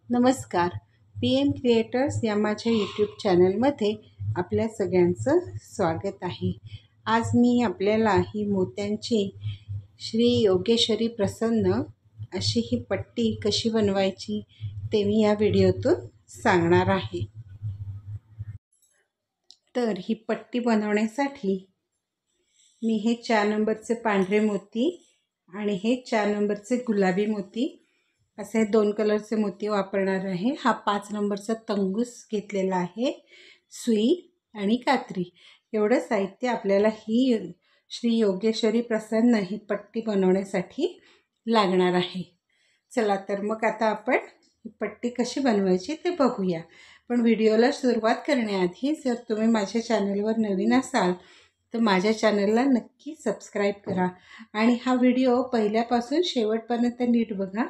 नमस्कार. PM creators या माझ्या यूट्यूब चॅनलमध्ये आपल्या सगळ्यांचं स्वागत आहे. आज मी आपल्याला ही मोत्यांची श्री योगेश्वरी प्रसन्न अशी ही पट्टी कशी बनवायची ते मी या व्हिडिओतून सांगणार आहे. तर ही पट्टी बनवण्यासाठी मी हे 4 नंबरचे पांढरे मोती आणि हे 4 नंबरचे गुलाबी मोती असे 2 कलरचे मोती वापरणार आहे. हा 5 नंबरचा तंगूस घेतलेला आहे, सुई आणि कात्री. एवढं साहित्य आपल्याला ही श्री योगेश्वरी प्रसन्न ही पट्टी बनवण्यासाठी लागणार आहे. चला तर मग आता आपण ही पट्टी कशी बनवायची ते बघूया. पण व्हिडिओला सुरुवात करण्याआधी जर तुम्ही माझ्या चॅनलवर नवीन असाल तर माझ्या चॅनलला नक्की सबस्क्राईब करा आणि हा व्हिडिओ पहिल्यापासून शेवटपर्यंत नीट बघा.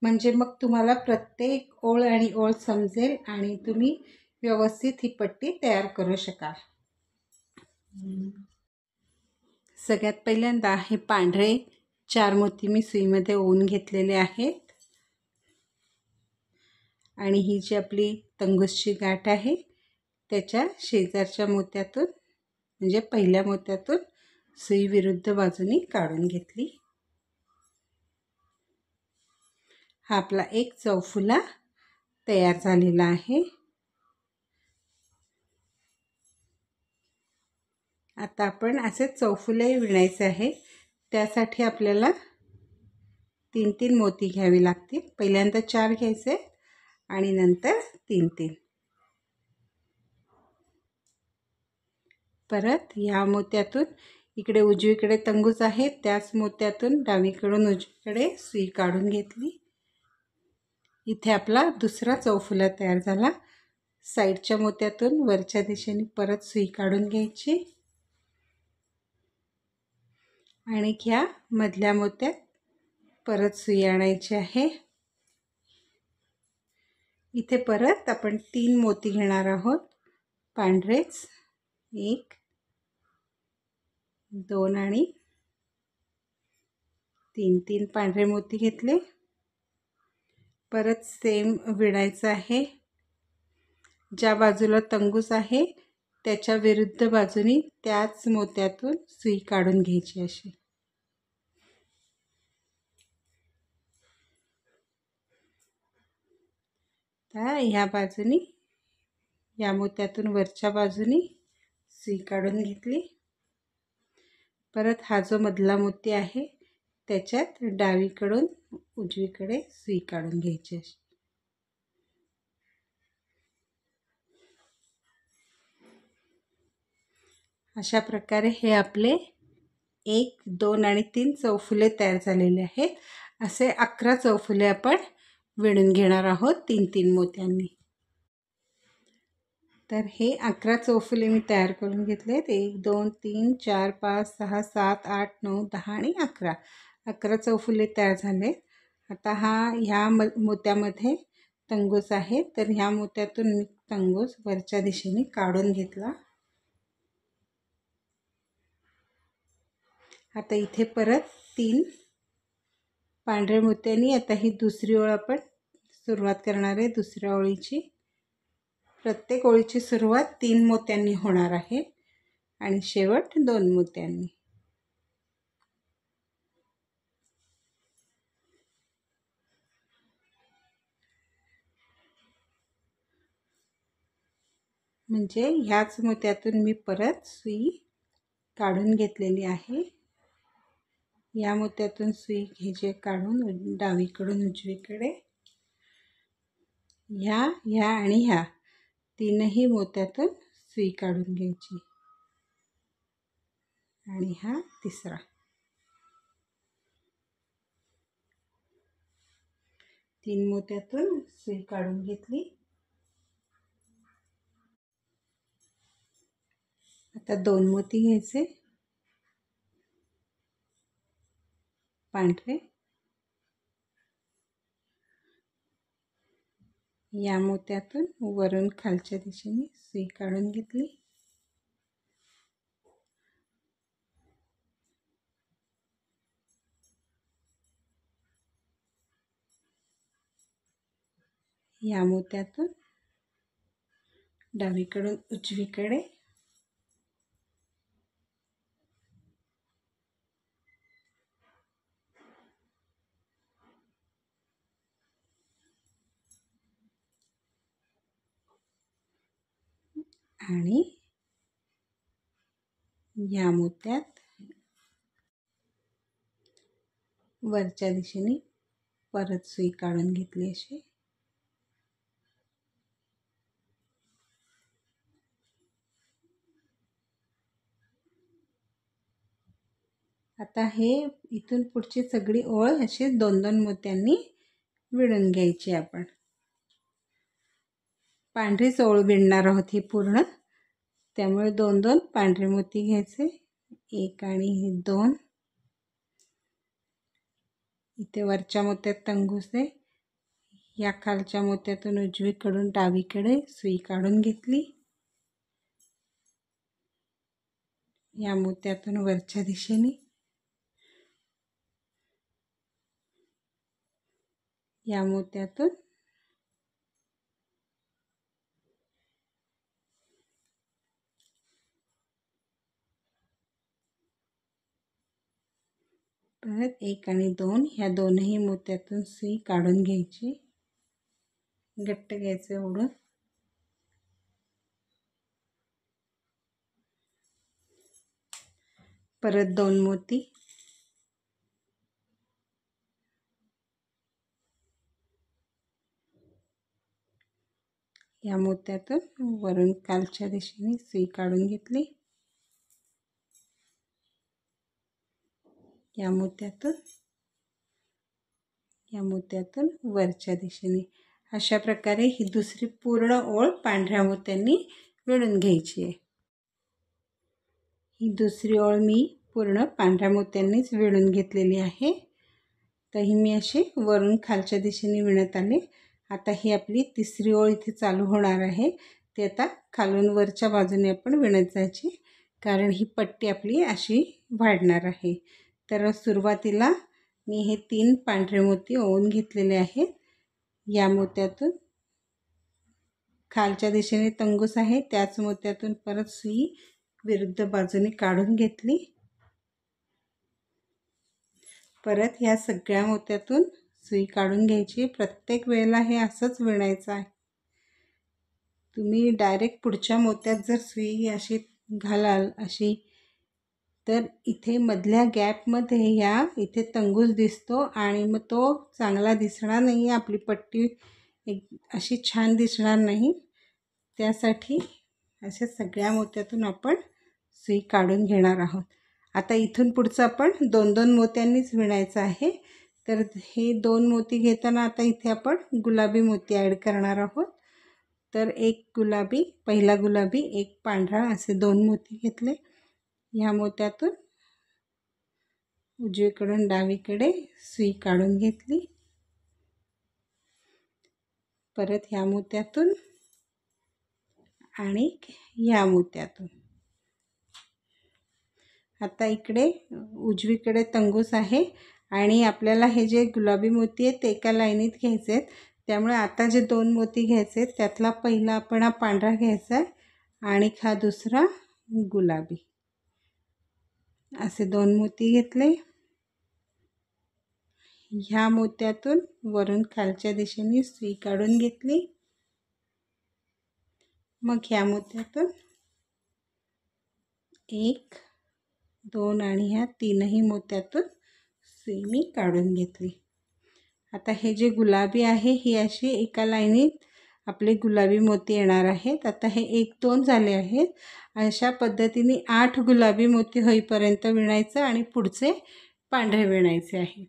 म्हणजे मग तुम्हाला प्रत्येक ओळ आणि ओळ समजेल आणि तुम्ही व्यवस्थित ही पट्टी तयार करू शकाल. सगळ्यात पहिल्यांदा हे पांढरे 4 मोती मी सुईमध्ये ओवून घेतलेले आहेत आणि ही जी आपली तंगूसची गाठ आहे त्याच्या शेजारच्या मोत्यातून म्हणजे पहिल्या मोत्यातून सुई विरुद्ध बाजूने काढून घेतली. हा आपला एक चौफुला तयार झालेला आहे. आता आपण असे चौफुले विणायचे आहे. त्यासाठी आपल्याला 3-3 मोती घ्यावे लागतील. पहिल्यांदा 4 घ्यायचे आणि नंतर 3-3. परत ह्या मोत्यातून इकडे उजवीकडे तंगूस आहे त्याच मोत्यातून डावीकडून उजवीकडे सुई काढून घेतली. इथे आपला दुसरा चौफुला तयार झाला. साईडच्या मोत्यातून वरच्या दिशेने परत सुई काढून घ्यायची आणि ह्या मधल्या मोत्यात परत सुई आणायची आहे. इथे परत आपण 3 मोती घेणार आहोत. पांढरेच 1 2 आणि 3 पांढरे मोती घेतले. परत सेम विणायचं आहे. ज्या बाजूला तंगूस आहे त्याच्या विरुद्ध बाजूनी त्याच मोत्यातून सुई काढून घ्यायची अशी. तर ह्या बाजूनी या मोत्यातून वरच्या बाजूनी सुई काढून घेतली. परत हा जो मधला मोती आहे त्याच्यात डावीकडून उजवीकडे सुई काढून घ्यायची अशी. अशा प्रकारे हे आपले 1 2 आणि 3 चौफुले तयार झालेले आहेत. असे 11 चौफुले आपण विणून घेणार आहोत 3-3 मोत्यांनी. तर हे 11 चौफुले मी तयार करून घेतलेत. 1 2 3 4 5 6 7 8 9 10 आणि 11 चौफुले तयार झाले. आता ह्या मोत्यामध्ये तंगूस आहे तर ह्या मोत्यातून मी तंगूस वरच्या दिशेने काढून घेतला. आता इथे परत 3 पांढऱ्या मोत्यांनी आता ही दुसरी ओळ आपण सुरुवात करणार आहे. दुसऱ्या ओळीची प्रत्येक ओळीची सुरुवात 3 मोत्यांनी होणार आहे आणि शेवट 2 मोत्यांनी. म्हणजे ह्याच मोत्यातून मी परत सुई काढून घेतलेली आहे. या मोत्यातून सुई घ्यायची काढून डावीकडून उजवीकडे. ह्या आणि ह्या तीनही मोत्यातून सुई काढून घ्यायची आणि हा तिसरा. 3 मोत्यातून सुई काढून घेतली. आता 2 मोती घ्यायचे पांढरे. या मोत्यातून वरून खालच्या दिशेने सुई काढून घेतली. या मोत्यातून डावीकडून उजवीकडे आणि या मोत्यात वरच्या दिशेने परत सुई काढून घेतली अशी. आता हे इथून पुढची सगळी ओळ अशी 2-2 मोत्यांनी विणून घ्यायची. आपण पांढरीच ओळ विणणार आहोत ही पूर्ण, त्यामुळे 2-2 पांढरे मोती घ्यायचे. 1 आणि 2. इथे वरच्या मोत्यात तंगूस आहे. या खालच्या मोत्यातून उजवीकडून डावीकडे सुई काढून घेतली. या मोत्यातून वरच्या दिशेने, या मोत्यातून परत 1 आणि 2 ह्या दोनही मोत्यातून सुई काढून घ्यायची. घट्ट घ्यायचं ओढून. परत 2 मोती, या मोत्यातून वरून खालच्या दिशेने सुई काढून घेतली. या मोत्यातून वरच्या दिशेने. अशा प्रकारे ही दुसरी पूर्ण ओळ पांढऱ्या मोत्यांनी विणून घ्यायची आहे. ही दुसरी ओळ मी पूर्ण पांढऱ्या मोत्यांनीच विणून घेतलेली आहे. तर ही मी अशी वरून खालच्या दिशेने विणत आले. आता ही आपली तिसरी ओळ इथे चालू होणार आहे. ती आता खालून वरच्या बाजूने आपण विणत जायची, कारण ही पट्टी आपली अशी वाढणार आहे. तर सुरुवातीला मी हे 3 पांढरे मोती ओवून घेतलेले आहेत. या मोत्यातून खालच्या दिशेने तंगूस आहे, त्याच मोत्यातून परत सुई विरुद्ध बाजूने काढून घेतली. परत ह्या सगळ्या मोत्यातून सुई काढून घ्यायची. प्रत्येक वेळेला हे असंच विणायचं आहे. तुम्ही डायरेक्ट पुढच्या मोत्यात जर सुई अशी घालाल अशी, तर इथे मधल्या गॅपमध्ये ह्या इथे तंगूस दिसतो आणि मग तो चांगला दिसणार नाही. आपली पट्टी अशी छान दिसणार नाही. त्यासाठी अशा सगळ्या मोत्यातून आपण सुई काढून घेणार आहोत. आता इथून पुढचं आपण 2-2 मोत्यांनीच विणायचं आहे. तर हे 2 मोती घेताना आता इथे आपण गुलाबी मोती ॲड करणार आहोत. तर 1 गुलाबी, पहिला गुलाबी, 1 पांढरा असे 2 मोती घेतले. ह्या मोत्यातून उजवीकडून डावीकडे सुई काढून घेतली. परत ह्या मोत्यातून आणि ह्या मोत्यातून. आता इकडे उजवीकडे तंगूस आहे आणि आपल्याला हे जे गुलाबी मोती आहेत ते एका लाईनीत घ्यायचे आहेत. त्यामुळे आता जे 2 मोती घ्यायचे आहेत त्यातला पहिला आपण हा पांढरा घ्यायचा आहे आणि हा दुसरा गुलाबी. असे 2 मोती घेतले. ह्या मोत्यातून वरून खालच्या दिशेने सुई काढून घेतली. मग ह्या मोत्यातून 1, 2 आणि ह्या 3ही मोत्यातून सुई मी काढून घेतली. आता हे जे गुलाबी आहे ही अशी एका लाईनीत आपले गुलाबी मोती येणार आहेत. आता हे 1, 2 झाले आहेत. अशा पद्धतीने 8 गुलाबी मोती होईपर्यंत विणायचं आणि पुढचे पांढरे विणायचे आहेत.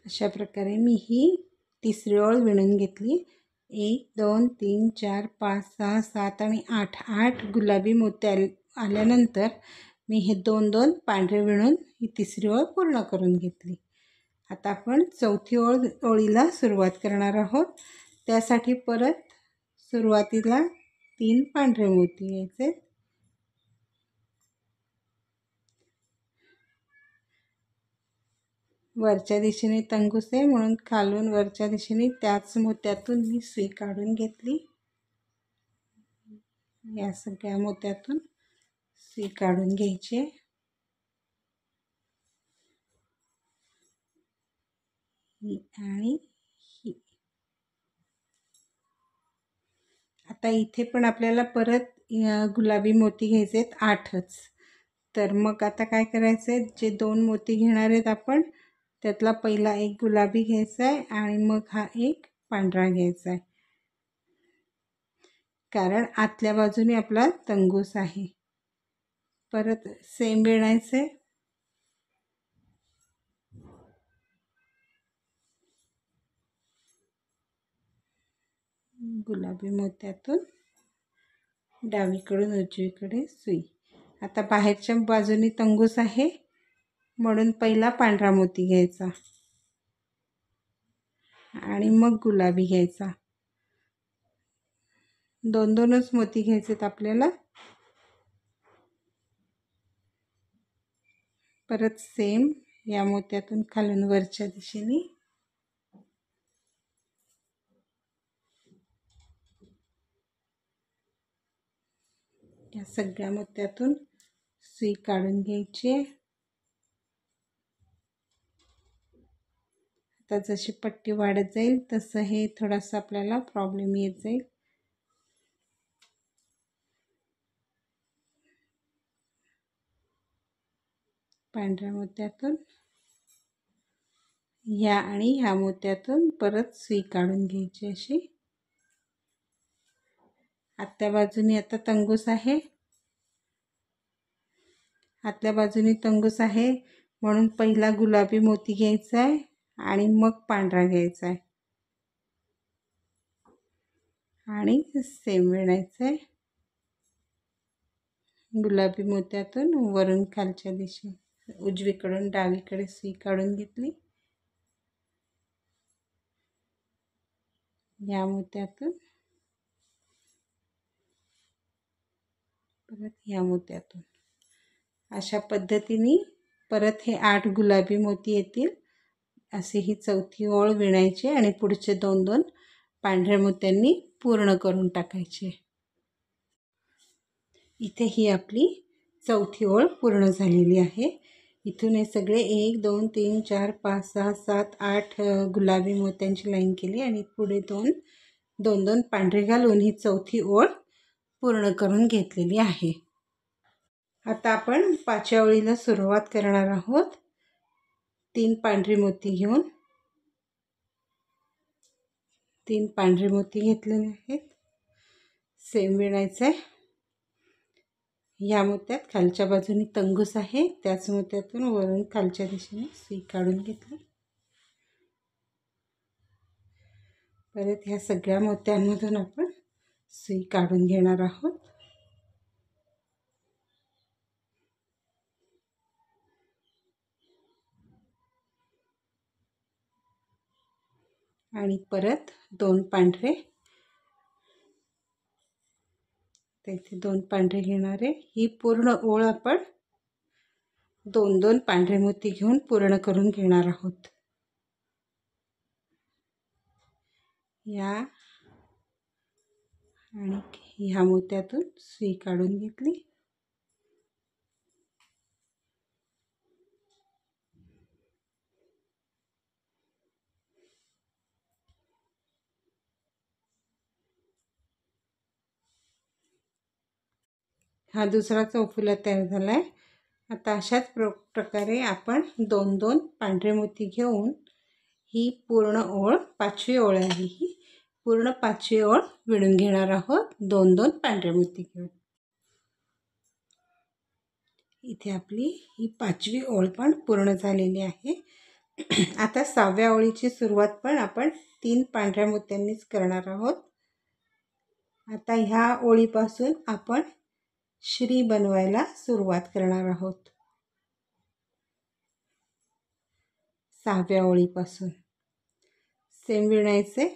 अशा प्रकारे मी ही तिसरी ओळ विणून घेतली. 1, 2, 3, 4, 5, 6, 7 आणि 8 गुलाबी मोती आल्यानंतर मी हे 2-2 पांढरे विणून ही तिसरी ओळ पूर्ण करून घेतली. आता आपण चौथी ओळीला सुरुवात करणार आहोत. त्यासाठी परत सुरुवातीला 3 पांढरे मोती घ्यायचे. वरच्या दिशेने तंगूस आहे म्हणून खालून वरच्या दिशेने त्याच मोत्यातून मी सुई काढून घेतली. या सगळ्या मोत्यातून सुई काढून घ्यायची आणि ही. आता इथे पण आपल्याला परत गुलाबी मोती घ्यायचे आहेत 8च. तर मग आता काय करायचं आहे, जे 2 मोती घेणार आहेत आपण त्यातला पहिला एक गुलाबी घ्यायचा आहे आणि मग हा एक पांढरा घ्यायचा आहे, कारण आतल्या बाजूने आपला तंगूस आहे. परत सेम विणायचं आहे. गुलाबी मोत्यातून डावीकडून उजवीकडे सुई. आता बाहेरच्या बाजूने तंगूस आहे म्हणून पहिला पांढरा मोती घ्यायचा आणि मग गुलाबी घ्यायचा. 2-2च मोती घ्यायचेत आपल्याला. परत सेम या मोत्यातून खालून वरच्या दिशेने या सगळ्या मोत्यातून सुई काढून घ्यायची. आता जशी पट्टी वाढत जाईल तसं हे थोडासा आपल्याला प्रॉब्लेम येत जाईल. पांढऱ्या मोत्यातून ह्या आणि ह्या मोत्यातून परत सुई काढून घ्यायची अशी. आतल्या बाजूने आता तंगूस आहे, आतल्या बाजूने तंगूस आहे म्हणून पहिला गुलाबी मोती घ्यायचा आहे आणि मग पांढरा घ्यायचा आहे आणि सेम विणायचं आहे. गुलाबी मोत्यातून वरून खालच्या दिशेने उजवीकडून डावीकडे सुई काढून घेतली. या मोत्यातून परत या मोत्यातून अशा पद्धतीने परत हे 8 गुलाबी मोती येतील. असे ही चौथी ओळ विणायची आणि पुढचे 2-2 पांढऱ्या मोत्यांनी पूर्ण करून टाकायचे. इथे ही आपली चौथी ओळ पूर्ण झालेली आहे. इथून हे सगळे 1 2 3 4 5 6 7 8 गुलाबी मोत्यांची लाईन केली आणि पुढे 2-2 पांढरे घालून ही चौथी ओळ पूर्ण करून घेतलेली आहे. आता आपण 5व्या ओळीला सुरुवात करणार आहोत. 3 पांढरी मोती घेऊन 3 पांढरे मोती घेतलेले आहेत. सेम विणायचं आहे. या मोत्यात खालच्या बाजूने तंगूस आहे, त्याच मोत्यातून वरून खालच्या दिशेने सुई काढून घेतली. परत ह्या सगळ्या मोत्यांमधून आपण सुई काढून घेणार आहोत. आणि परत 2 पांढरे, इथे 2 पांढरे घेणार आहे. ही पूर्ण ओळ आपण 2-2 पांढरे मोती घेऊन पूर्ण करून घेणार आहोत. या आणि ह्या मोत्यातून सुई काढून घेतली. हा दुसरा चौफुला तयार झाला आहे. आता अशाच प्रकारे आपण 2-2 पांढरे मोती घेऊन ही पूर्ण ओळ 5वी ओळ आहे, ही पूर्ण 5वी ओळ विणून घेणार आहोत 2-2 पांढरे मोती घेऊन. इथे आपली ही 5वी ओळ पण पूर्ण झालेली आहे. आता 6व्या ओळीची सुरुवात पण आपण 3 पांढऱ्या मोत्यांनीच करणार आहोत. आता ह्या ओळीपासून आपण श्री बनवायला सुरुवात करणार आहोत. 6व्या ओळीपासून सेम विणायचे.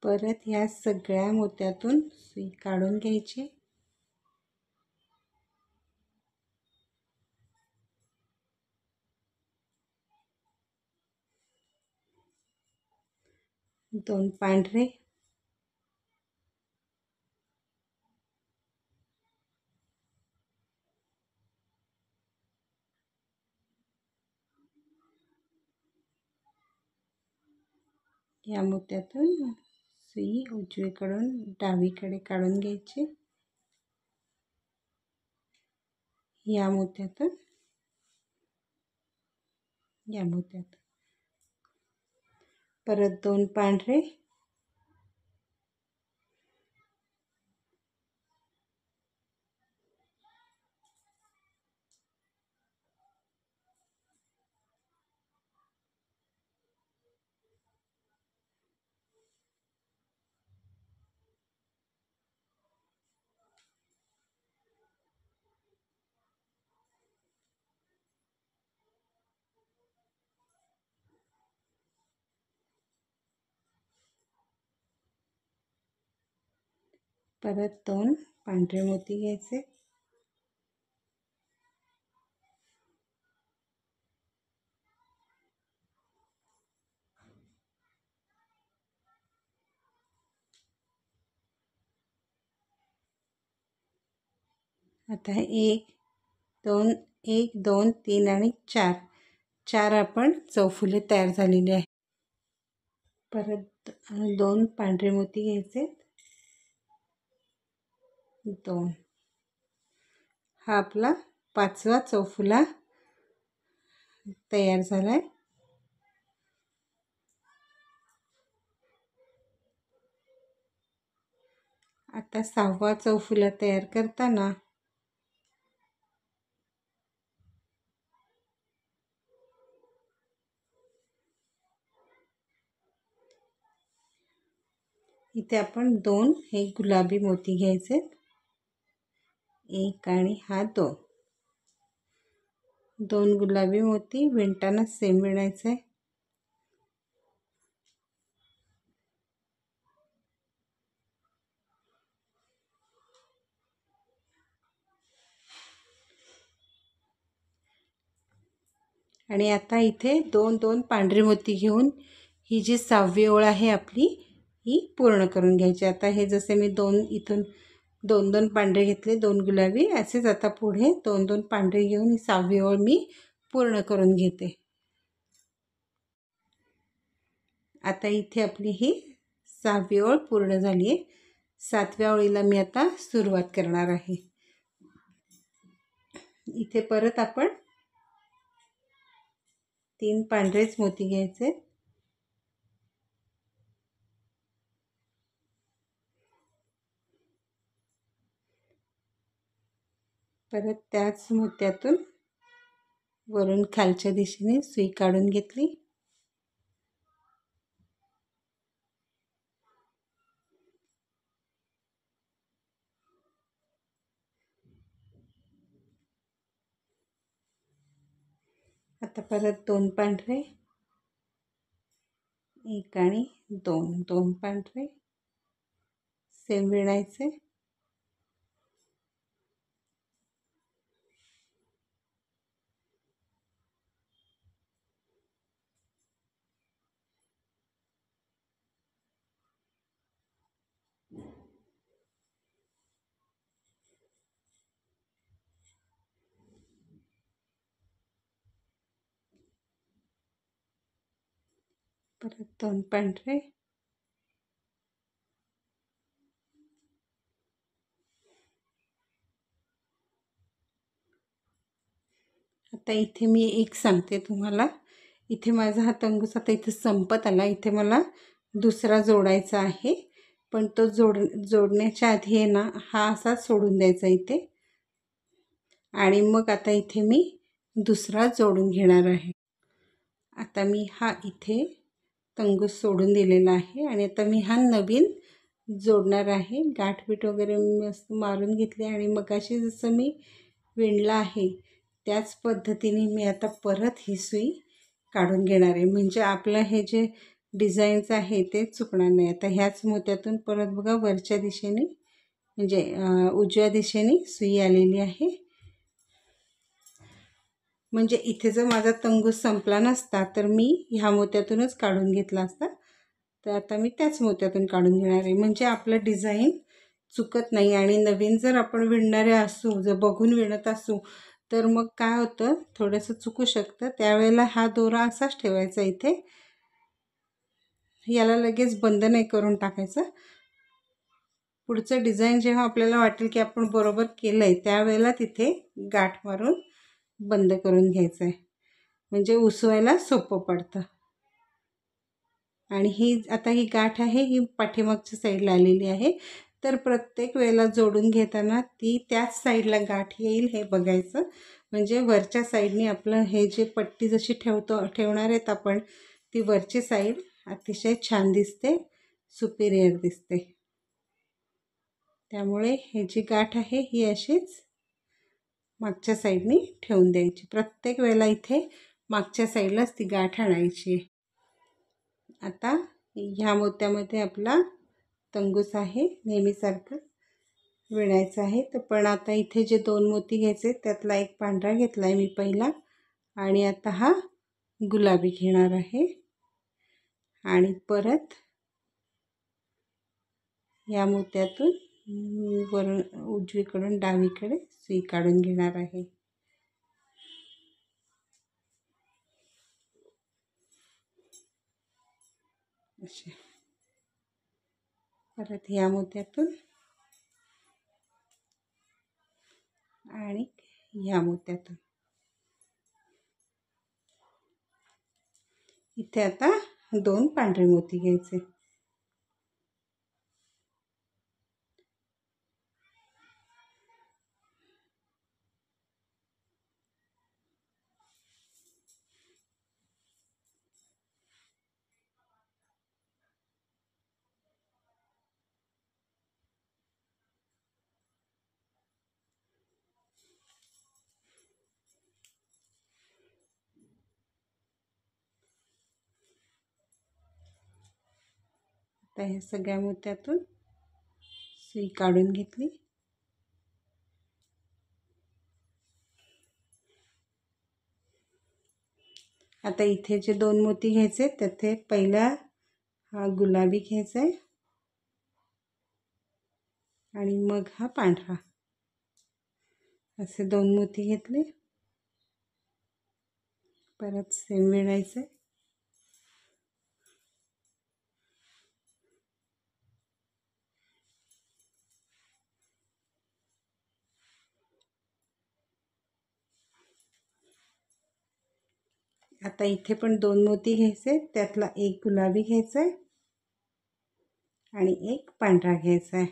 परत ह्या सगळ्या मोत्यातून सुई काढून घ्यायची. 2 पांढरे, या मोत्यातून सुई उजवीकडून डावीकडे काढून घ्यायची, या मोत्यातून या मोत्यात परत 2 पांढरे, परत 2 पांढरे मोती घ्यायचे, आता 1 2 3 आणि 4 आपण चौफुले तयार झालेली आहे। परत 2 पांढरे मोती घ्यायचे, 2, हा आपला 5वा चौफुला तयार झालाय। आता 6वा चौफुला तयार करताना इथे आपण 2 हे गुलाबी मोती घ्यायचे, 1 आणि हा 2 गुलाबी मोती विणताना सेम विणायचे। आणि आता इथे 2 पांढरे मोती घेऊन ही जी 6वी ओळ आहे आपली ही पूर्ण करून घ्यायची। आता हे जसे मी इथून 2 पांढरे घेतले, 2 गुलाबी, असेच आता पुढे 2 पांढरे घेऊन ही 6वी ओळ मी पूर्ण करून घेते। आता इथे आपली ही 6वी ओळ पूर्ण झाली आहे। 7व्या ओळीला मी आता सुरुवात करणार आहे। इथे परत आपण 3 पांढरेच मोती घ्यायचे, परत त्याच मोत्यातून वरून खालच्या दिशेने सुई काढून घेतली, आता परत 2 पांढरे, 1 आणि 2 पांढरे सेम विणायचे, परत 2 पांढरे, आता इथे मी एक सांगते तुम्हाला, इथे माझा हा तंगूस आता इथे संपत आला। इथे मला दुसरा जोडायचा आहे, पण तो जोडण्याच्या आधी आहे ना हा असा सोडून द्यायचा इथे, आणि मग आता इथे मी दुसरा जोडून घेणार आहे। आता मी हा इथे तंगूस सोडून दिलेला आहे आणि आता मी हा नवीन जोडणार आहे। गाठपीठ वगैरे मस्त मारून घेतली आणि मगाशी जसं मी विणला आहे त्याच पद्धतीने मी आता परत ही सुई काढून घेणार आहे, म्हणजे आपलं हे जे डिझाईनच आहे ते चुकणार नाही। आता ह्याच मोत्यातून परत बघा वरच्या दिशेने म्हणजे उजव्या दिशेने सुई आलेली आहे, म्हणजे इथे जर माझा तंगूस संपला नसता तर मी ह्या मोत्यातूनच काढून घेतला असता, तर आता मी त्याच मोत्यातून काढून घेणार आहे, म्हणजे आपलं डिझाईन चुकत नाही. आणि नवीन जर आपण विणणारे असू, जर बघून विणत असू, तर मग काय होतं, थोडंसं चुकू शकतं. त्यावेळेला हा दोरा असाच ठेवायचा इथे, याला लगेच बंद नाही करून टाकायचं. पुढचं डिझाईन जेव्हा आपल्याला वाटेल की आपण बरोबर केलं आहे, त्यावेळेला तिथे गाठ मारून बंद करून घ्यायचं आहे, म्हणजे उसवायला सोपं पडतं. आणि आता ही गाठ आहे, ही पाठीमागच्या साईडला आलेली आहे. तर प्रत्येक वेळेला जोडून घेताना ती त्याच साईडला गाठ येईल हे बघायचं, म्हणजे वरच्या साईडने आपलं हे जे पट्टी जशी ठेवणार आहेत आपण, ती वरची साईड अतिशय छान दिसते, सुपिरियर दिसते. त्यामुळे हे जी गाठ आहे ही अशीच मागच्या साईडने ठेवून द्यायची. प्रत्येक वेळेला इथे मागच्या साईडलाच ती गाठ आणायची. आता ह्या मोत्यामध्ये आपला तंगूस आहे, नेहमीसारखं विणायचं आहे. तर पण आता इथे जे 2 मोती घ्यायचे, त्यातला एक पांढरा घेतला आहे मी पहिला, आणि आता हा गुलाबी घेणार आहे. आणि परत या मोत्यातून वरून उजवीकडून डावीकडे सुई काढून घेणार आहे. असे परत या मोत्यातून आणि ह्या मोत्यातून. इथे आता 2 पांढरे मोती घ्यायचे. आता ह्या सगळ्या मोत्यातून सुई काढून घेतली. आता इथे जे 2 मोती घ्यायचे, त्याथे पहिला हा गुलाबी घ्यायचा आहे आणि मग हा पांढरा, असे 2 मोती घेतले. परत सेम विणायचं आहे. आता इथे पण 2 मोती घ्यायचे, त्यातला एक गुलाबी घ्यायचा आहे आणि एक पांढरा घ्यायचा आहे.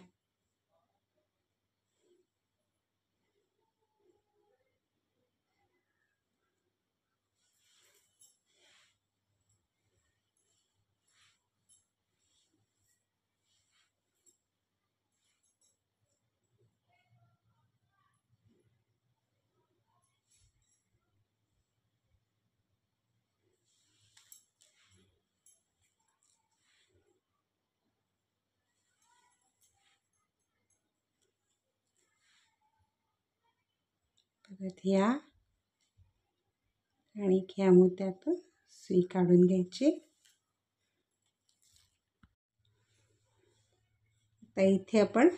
परत ह्या आणि ह्या मोत्यातून सुई काढून घ्यायची. आता इथे आपण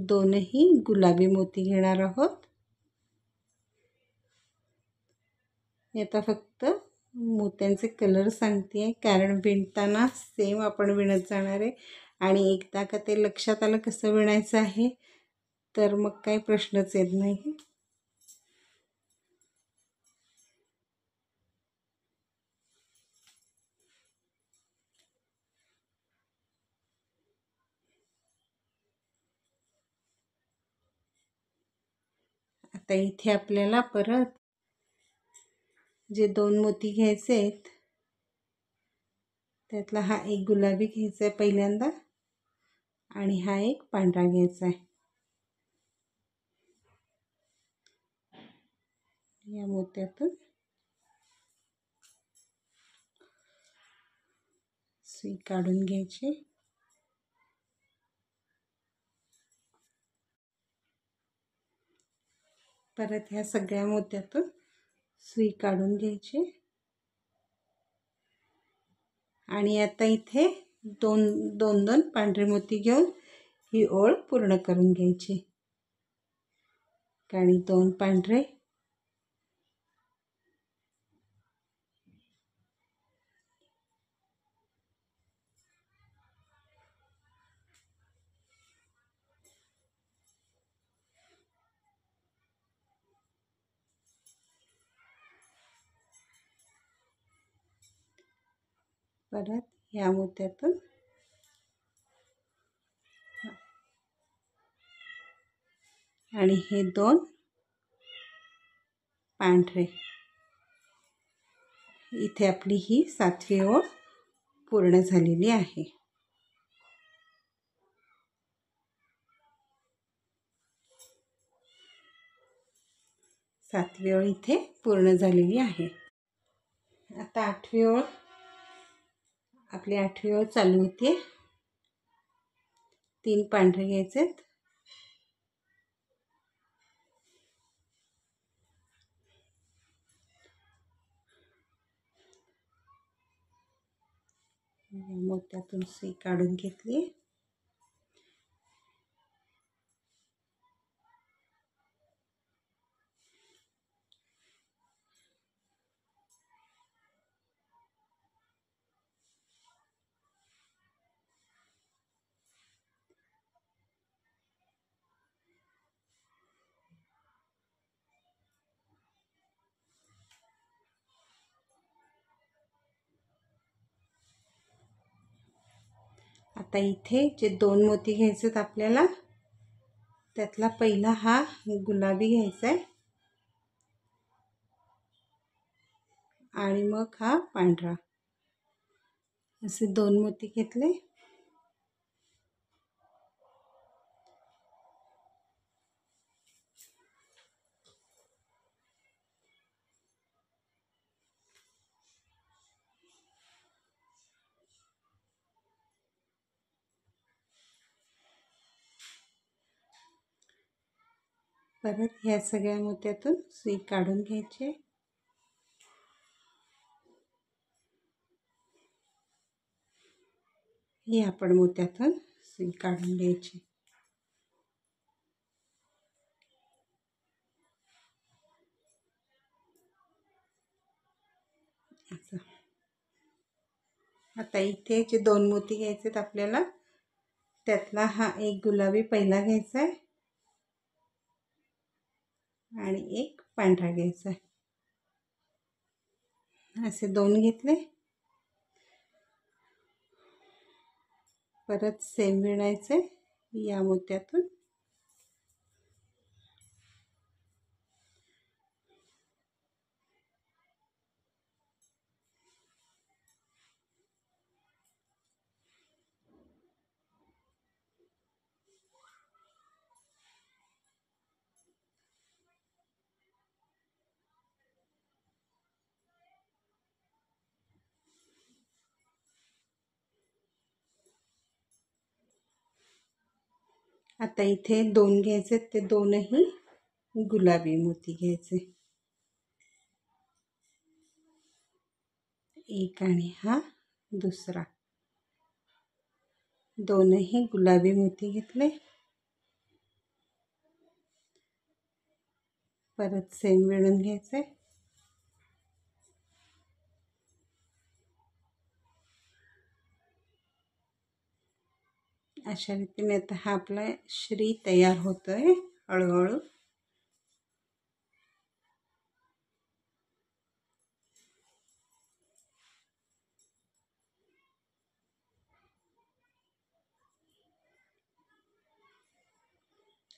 2ही गुलाबी मोती घेणार आहोत. मी आता फक्त मोत्यांचे कलर सांगते आहे, कारण विणताना सेम आपण विणत जाणार आहे. आणि एकदा का ते लक्षात आलं कसं विणायचं आहे, तर मग काही प्रश्नच येत नाही. आता इथे आपल्याला परत जे 2 मोती घ्यायचे आहेत, त्यातला हा एक गुलाबी घ्यायचा आहे पहिल्यांदा आणि हा एक पांढरा घ्यायचा आहे. या मोत्यातून सुई काढून घ्यायची. परत ह्या सगळ्या मोत्यातून सुई काढून घ्यायची. आणि आता इथे दोन दोन दोन पांढरे मोती घेऊन ही ओळ पूर्ण करून घ्यायची. आणि 2 पांढरे, परत ह्या मोत्यातून आणि हे 2 पांढरे. इथे आपली ही 7वी ओळ पूर्ण झालेली आहे. 7वी ओळ इथे पूर्ण झालेली आहे. आता 8वी ओळ, आपली 8वी ओळ चालू होते. 3 पांढरे घ्यायचेत, मोत्यातून सुई काढून घेतली. आता इथे जे 2 मोती घ्यायचेत आपल्याला, त्यातला पहिला हा गुलाबी घ्यायचा आहे आणि मग हा पांढरा. असे 2 मोती घेतले. परत ह्या सगळ्या मोत्यातून सुई काढून घ्यायची. ही आपण मोत्यातून सुई काढून घ्यायची. असं. आता इथे जे 2 मोती घ्यायचेत आपल्याला, त्यातला हा एक गुलाबी पहिला घ्यायचा आहे आणि एक पांढरा घ्यायचा आहे. असे 2 घेतले. परत सेम विणायचे या मोत्यातून. आता इथे 2 घ्यायचे, ते 2ही गुलाबी मोती घ्यायचे. एक आणि हा दुसरा. 2ही गुलाबी मोती घेतले. परत सेम विणून घ्यायचे. अशा रीतीने आता हा आपला श्री तयार होतोय हळूहळू.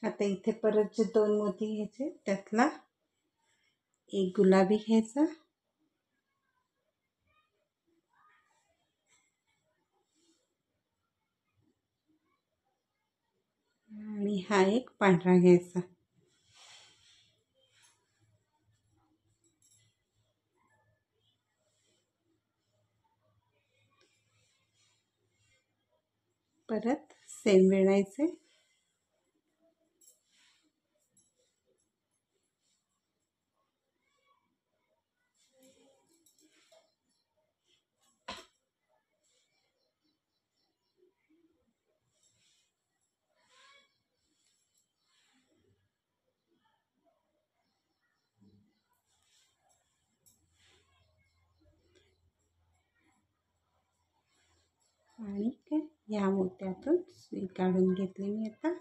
आता इथे परत जे 2 मोती घ्यायचे, त्यातला एक गुलाबी घ्यायचा आणि हा एक पांढरा घ्यायचा. परत सेम विणायचे. आणि काय ह्या मोत्यातून सुई काढून घेतली मी आता.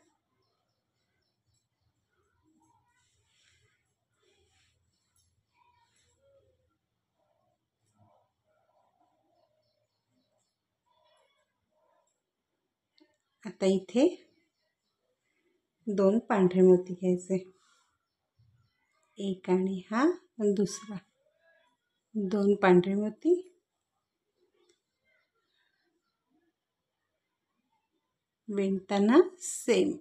आता इथे 2 पांढरे मोती घ्यायचे, एक आणि हा आणि दुसरा. 2 पांढरे मोती विणताना सेम.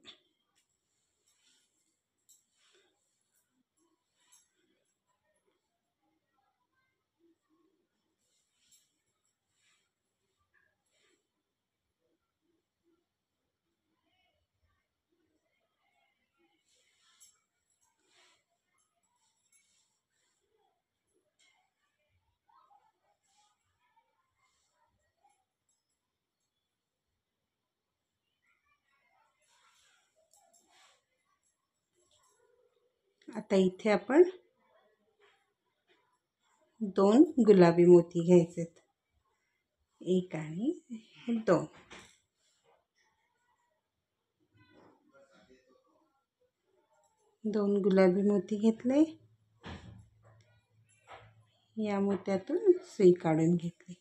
आता इथे आपण 2 गुलाबी मोती घ्यायचे, एक आणि 2. 2 गुलाबी मोती घेतले, या मोत्यातून सुई काढून घेतली.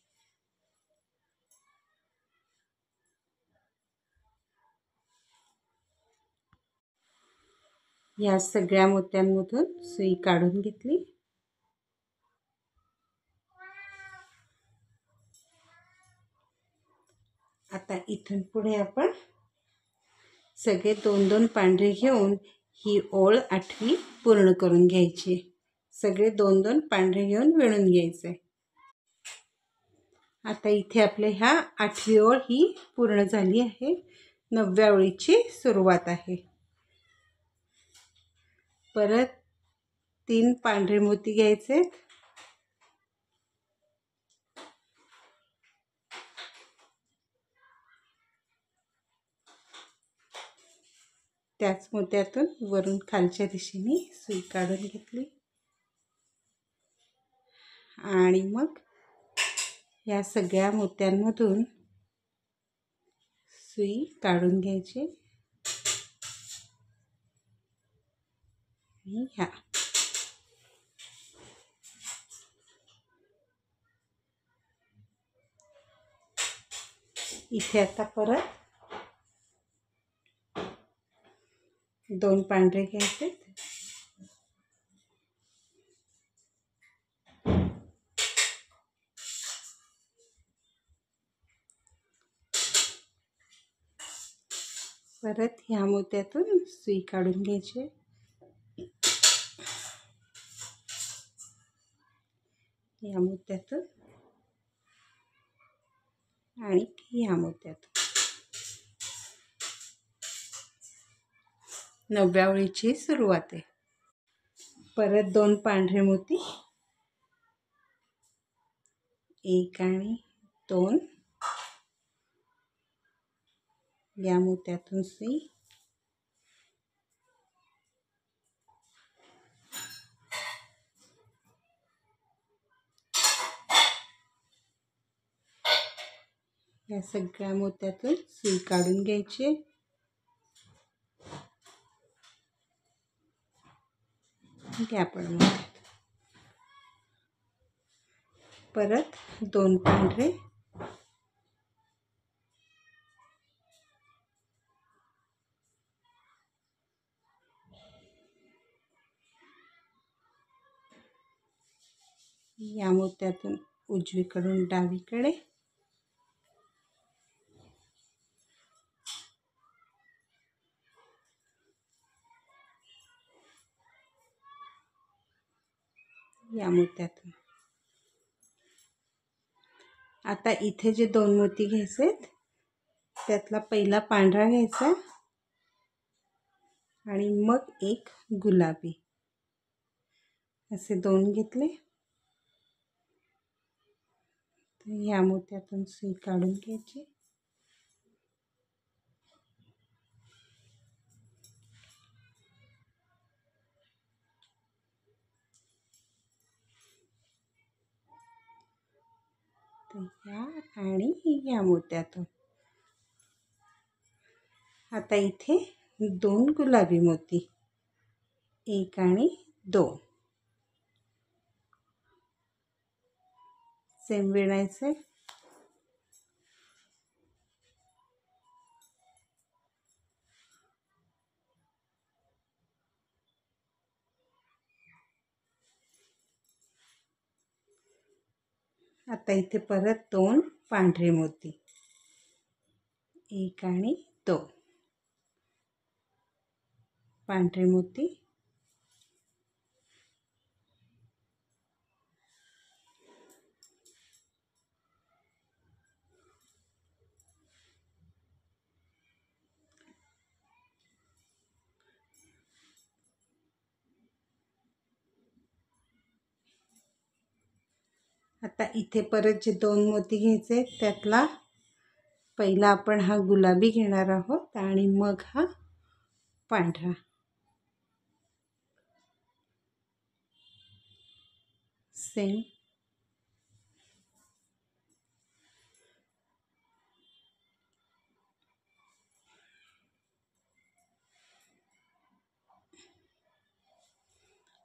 या सगळ्या मोत्यांमधून सुई काढून घेतली. आता इथून पुढे आपण सगळे 2-2 पांढरे घेऊन ही ओळ 8वी पूर्ण करून घ्यायची. सगळे 2-2 पांढरे घेऊन विणून घ्यायचे. आता इथे आपल्या ह्या 8वी ओळ ही पूर्ण झाली आहे. 9व्या ओळीची सुरुवात आहे. परत 3 पांढरे मोती घ्यायचे, त्याच मोत्यातून वरून खालच्या दिशेने सुई काढून घेतली आणि मग या सगळ्या मोत्यांमधून सुई काढून घ्यायची आणि ह्या इथे आता परत 2 पांढरे घ्यायचे, परत ह्या मोत्यातून सुई काढून घ्यायची, या मोत्यातून आणि ह्या मोत्यातून. 9व्या ओळीची सुरुवात आहे. परत 2 पांढरे मोती, एक आणि 2, या मोत्यातून सुई, या सगळ्या मोत्यातून सुई काढून घ्यायची. घ्या पण मोत्यात परत 2 पांढरे, या मोत्यातून उजवीकडून डावीकडे, या मोत्यातून. आता इथे जे 2 मोती घ्यायचे त्यातला पहिला पांढरा घ्यायचा आणि मग एक गुलाबी, असे 2 घेतले. या मोत्यातून सुई काढून घ्यायची, तर या आणि या मोत्यातून आता इथे 2 गुलाबी मोती, 1 आणि 2 सेम विणायचे. आता इथे परत 2 पांढरे मोती, 1 आणि 2 पांढरे मोती. आता इथे परत जे 2 मोती घ्यायचे त्यातला पहिला आपण हा गुलाबी घेणार आहोत आणि मग हा पांढरा. सेम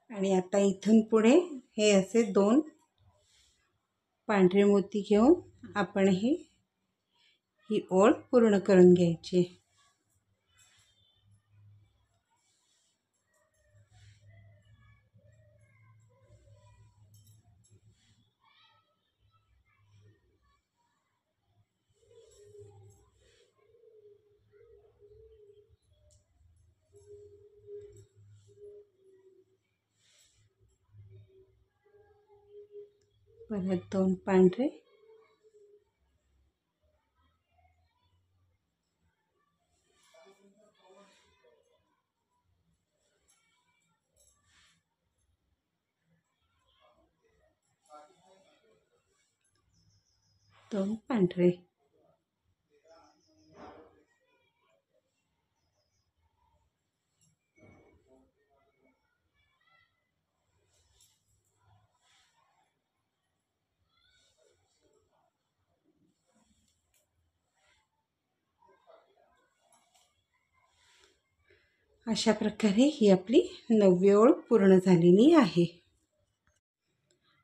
आणि आता इथून पुढे हे असे 2 पांढरे मोती घेऊन आपण ही ओळ पूर्ण करून घ्यायची. परत 2 पांढरे, दोन पांढरे. अशा प्रकारे ही आपली 9वी ओळ पूर्ण झालेली आहे.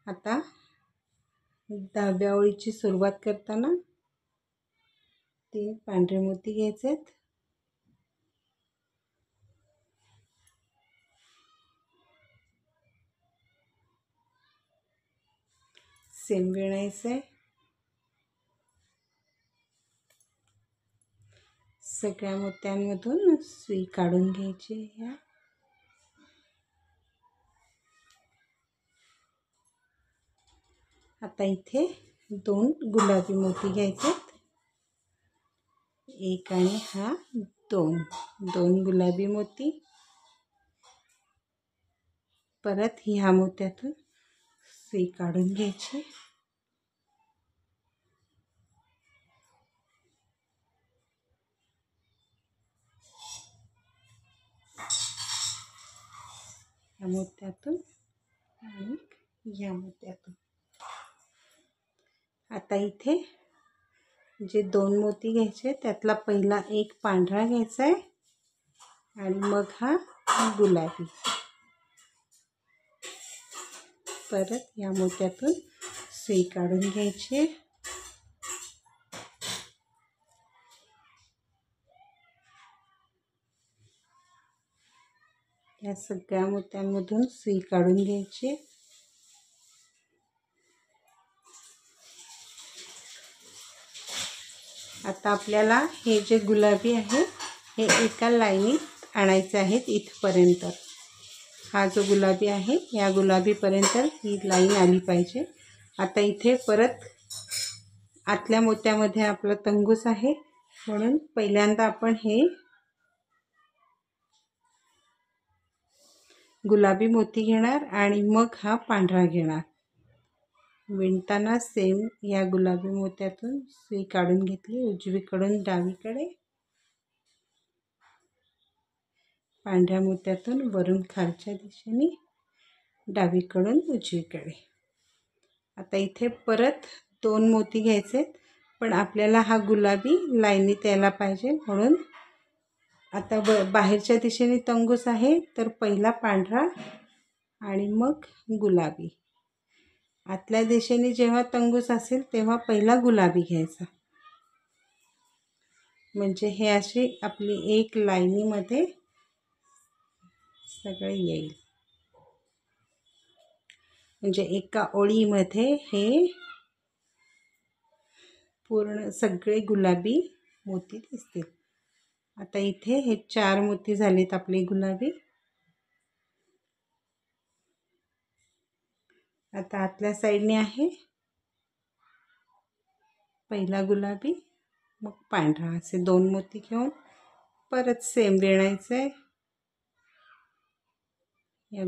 आता 10व्या ओळीची सुरुवात करताना 3 पांढरे मोती घ्यायचेत, सेम विणायचे. सगळ्या मोत्यांमधून सुई काढून घ्यायची. आता इथे 2 गुलाबी मोती घ्यायचेत, 1 आणि हा 2 गुलाबी मोती. परत ह्या मोत्यातून सुई काढून घ्यायची. या मोत्यातून आणि या मोत्यातून. आता इथे जे 2 मोती घ्यायचे त्यातला पहिला एक पांढरा घ्यायचा आहे आणि मग हा गुलाबी. परत या मोत्यातून सुई काढून घ्यायची. या सगळ्या मोत्यांमधून सुई काढून घ्यायची. आता आपल्याला हे जे गुलाबी आहे हे एका लाईनीत आणायचे आहेत इथपर्यंत. हा जो गुलाबी आहे या गुलाबीपर्यंत ही लाईन आली पाहिजे. आता इथे परत आतल्या मोत्यामध्ये आपला तंगूस आहे म्हणून पहिल्यांदा आपण हे गुलाबी मोती घेणार आणि मग हा पांढरा घेणार. विणताना सेम या गुलाबी मोत्यातून सुई काढून घेतली उजवीकडून डावीकडे. पांढऱ्या मोत्यातून वरून खालच्या दिशेने डावीकडून उजवीकडे. आता इथे परत 2 मोती घ्यायचे, पण आपल्याला हा गुलाबी लाईनीत यायला पाहिजे, म्हणून आता बाहेरच्या दिशेने तंगूस आहे तर पहिला पांढरा आणि मग गुलाबी. आतल्या दिशेने जेव्हा तंगूस असेल तेव्हा पहिला गुलाबी घ्यायचा, म्हणजे हे अशी आपली एक लाईनीमध्ये सगळे येईल. म्हणजे एका ओळीमध्ये हे पूर्ण सगळे गुलाबी मोती दिसतील. आता इथे हे 4 मोती झालेत आपले गुलाबी. आता आतल्या साईडने आहे पहिला गुलाबी मग पांढरा, असे 2 मोती घेऊन परत सेम विणायचं आहे. या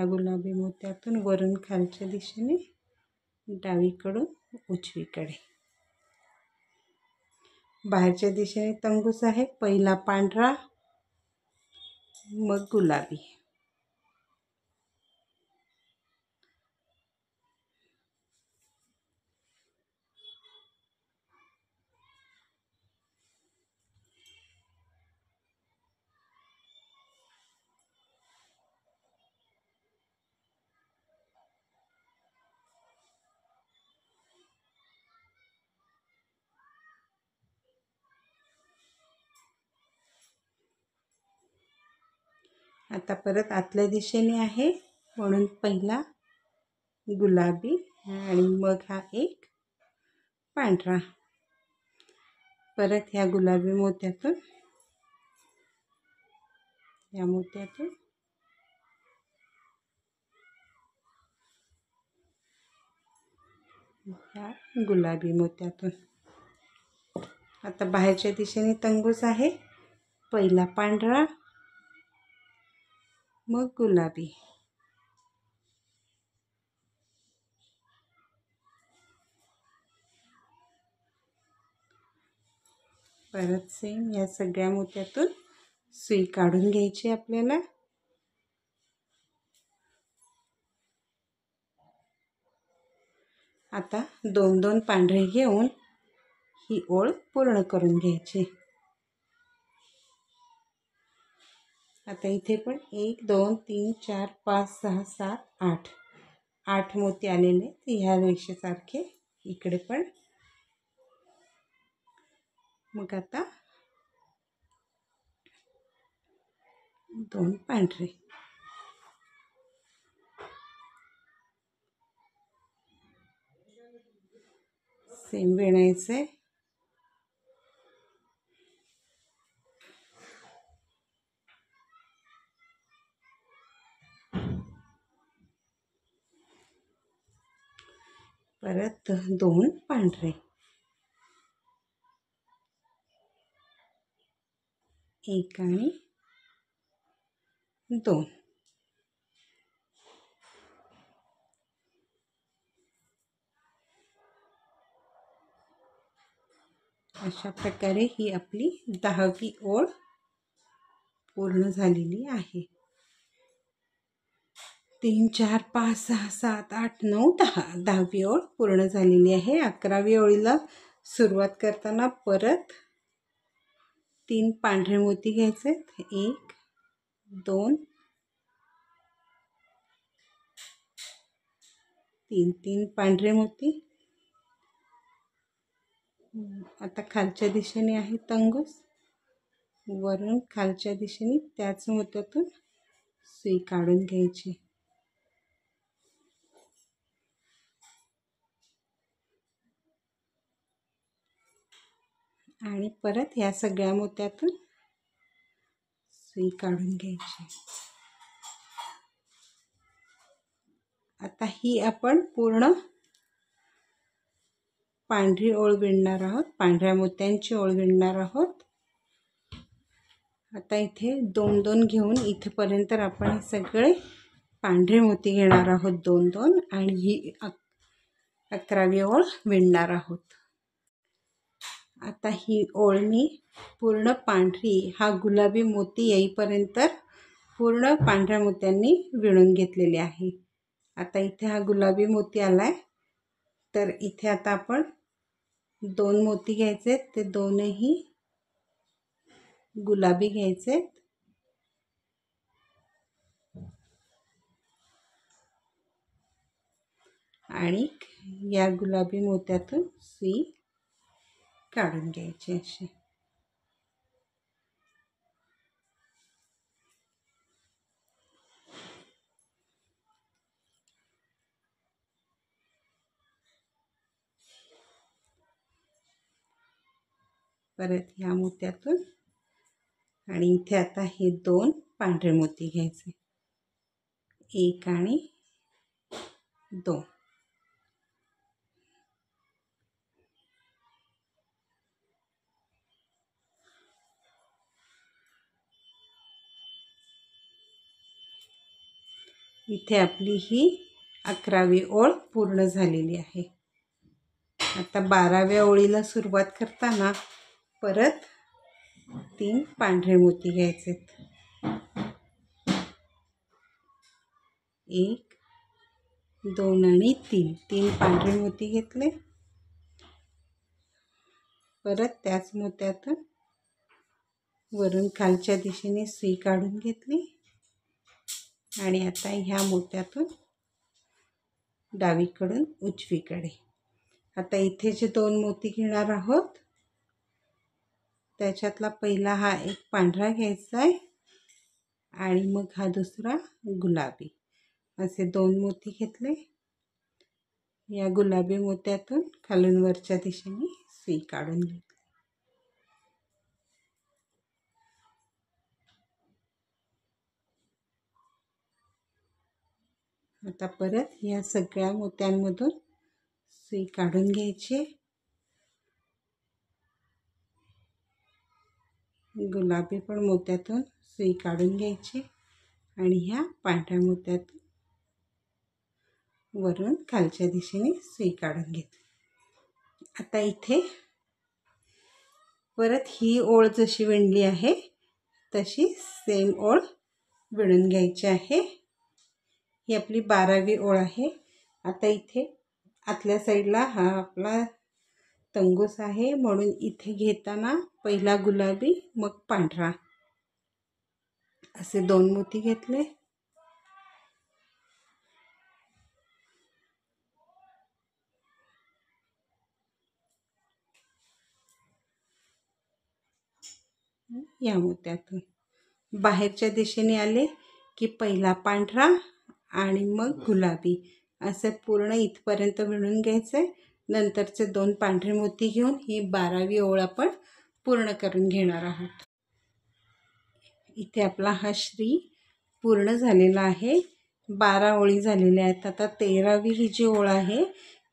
गुलाबी मोत्यातून वरून खालच्या दिशेने डावीकडून उजवीकडे. बाहेरच्या दिशेने तंगूस आहे, पहिला पांढरा मग गुलाबी. आता परत आतल्या दिशेने आहे, म्हणून पहिला गुलाबी आणि मग हा एक पांढरा. परत ह्या गुलाबी मोत्यातून या मोत्यातून ह्या गुलाबी मोत्यातून. आता बाहेरच्या दिशेने तंगूस आहे, पहिला पांढरा मग गुलाबी. परत सेम या सगळ्या मोत्यातून सुई काढून घ्यायची आपल्याला. आता 2-2 पांढरे घेऊन ही ओळ पूर्ण करून घ्यायची. आता इथे पण 1 2 3 4 5 6 7 8 मोती आलेले ह्या रेषेसारखे इकडे पण. मग आता 2 पांढरे. सेम विणायचे. परत 2 पांढरे, 1 आणि 2. अशा प्रकारे ही आपली 10वी ओळ पूर्ण झालेली आहे. 3 4 5 6 7 8 9 10 10वी ओळ पूर्ण झालेली आहे. 11वी ओळीला सुरुवात करताना परत 3 पांढरे मोती घ्यायचे. 1 2 3 पांढरे मोती. आता खालच्या दिशेने आहे तंगूस, वरून खालच्या दिशेने त्याच मोत्यातून सुई काढून घ्यायची. आणि परत या सगळ्या मोत्यातून सुई काढून घ्यायची. आता ही आपण पूर्ण पांढरी ओळ विणणार आहोत, पांढऱ्या मोत्यांची ओळ विणणार आहोत. आता इथे 2-2 घेऊन इथपर्यंत आपण हे सगळे पांढरे मोती घेणार आहोत 2-2 आणि ही 11वी ओळ विणणार आहोत. आता ही ओळ मी पूर्ण पांढरी हा गुलाबी मोती येईपर्यंत पूर्ण पांढऱ्या मोत्यांनी विणून घेतलेली आहे. आता इथे हा गुलाबी मोती आलाय, तर इथे आता आपण 2 मोती घ्यायचे, ते दोनही गुलाबी घ्यायचे आणि या गुलाबी मोत्यातून सुई काढून घ्यायची अशी. परत ह्या मोत्यातून आणि इथे आता हे 2 पांढरे मोती घ्यायचे, 1 आणि 2. इथे आपली ही 11वी ओळ पूर्ण झालेली आहे. आता 12व्या ओळीला सुरुवात करताना परत 3 पांढरे मोती घ्यायचे, 1 2 आणि 3 पांढरे मोती घेतले. परत त्याच मोत्यातून वरून खालच्या दिशेने सुई काढून घेतली आणि आता ह्या मोत्यातून डावीकडून उजवीकडे. आता इथे जे 2 मोती घेणार आहोत त्याच्यातला पहिला हा एक पांढरा घ्यायचा आहे आणि मग हा दुसरा गुलाबी. असे 2 मोती घेतले. या गुलाबी मोत्यातून खालून वरच्या दिशेने सुई काढून घेतली. आता परत या सगळ्या मोत्यांमधून सुई काढून घ्यायची. गुलाबी पण मोत्यातून सुई काढून घ्यायची आणि ह्या पांढऱ्या मोत्यातून वरून खालच्या दिशेने सुई काढून घेतली. आता इथे परत ही ओळ जशी विणली आहे तशी सेम ओळ विणून घ्यायची आहे. ही आपली 12वी ओळ आहे. आता इथे आतल्या साईडला हा आपला तंगूस आहे, म्हणून इथे घेताना पहिला गुलाबी मग पांढरा असे 2 मोती घेतले. या मोत्यातून बाहेरच्या दिशेने आले की पहिला पांढरा आणि मग गुलाबी असं पूर्ण इथपर्यंत विणून घ्यायचं. नंतरचे 2 पांढरे मोती घेऊन ही 12वी ओळ आपण पूर्ण करून घेणार आहोत. इथे आपला हा श्री पूर्ण झालेला आहे. 12 ओळी झालेल्या आहेत. आता 13वी ही जी ओळ आहे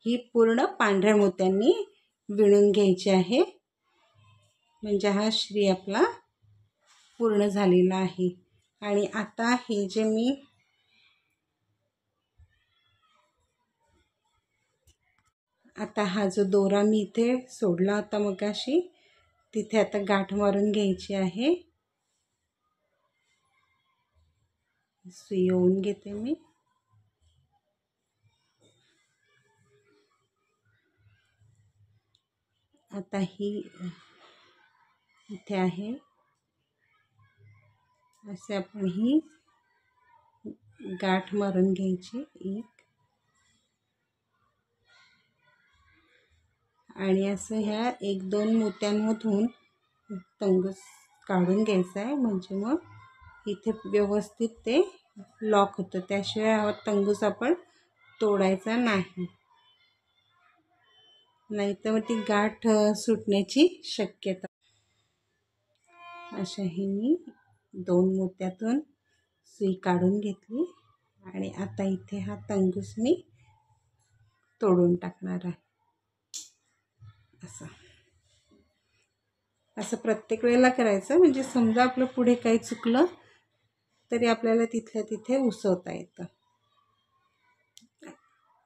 ही पूर्ण पांढऱ्या मोत्यांनी विणून घ्यायची आहे, म्हणजे हा श्री आपला पूर्ण झालेला आहे. आणि आता हे जे मी आता हा जो दोरा मी इथे सोडला होता मगाशी तिथे आता गाठ मारून घ्यायची आहे. सुई ओवून घेते मी. आता ही इथे आहे असे आपण ही गाठ मारून घ्यायची एक आणि असं ह्या 1-2 मोत्यांमधून तंगूस काढून घ्यायचा आहे, म्हणजे मग इथे व्यवस्थित ते लॉक होतं. त्याशिवाय हा तंगूस आपण तोडायचा नाही, नाहीतर मग ती गाठ सुटण्याची शक्यता. अशाही मी 2 मोत्यातून सुई काढून घेतली आणि आता इथे हा तंगूस मी तोडून टाकणार आहे. असं प्रत्येक वेळेला करायचं, म्हणजे समजा आपलं पुढे काही चुकलं तरी आपल्याला तिथल्या तिथे उसवता येतं.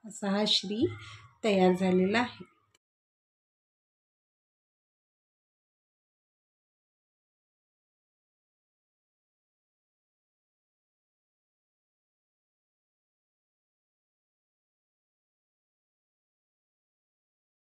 असा हा श्री तयार झालेला आहे.